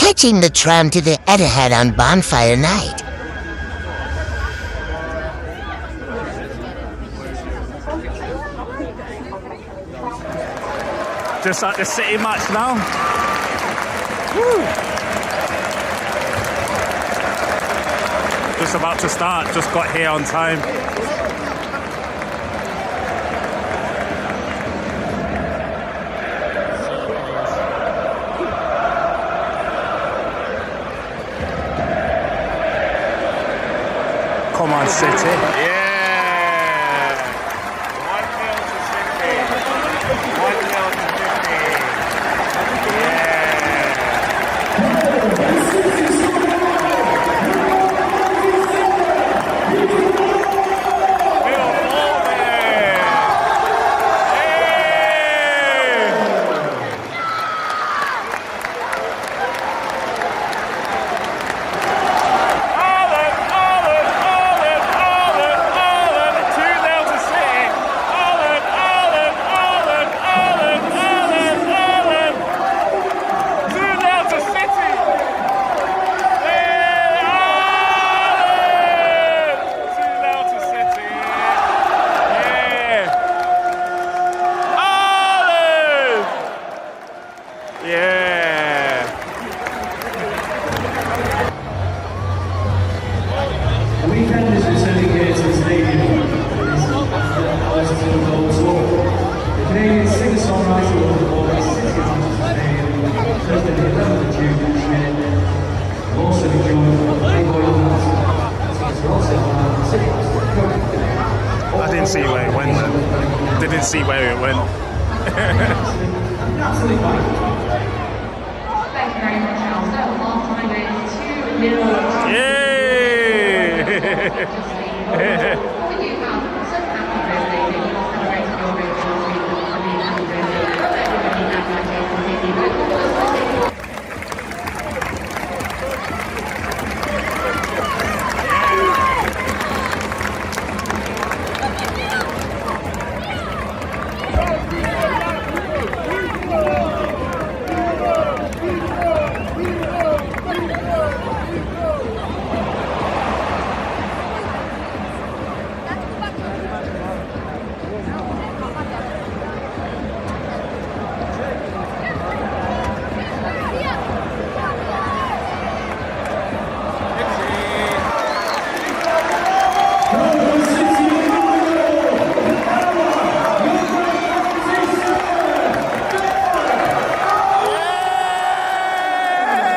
catching the tram to the Etihad on bonfire night. Just at the City match now. Woo. Just about to start, just got here on time. Come on, City. Yeah. 1-0 to City. 1-0 to City. I didn't see where it went then. Didn't see where it went.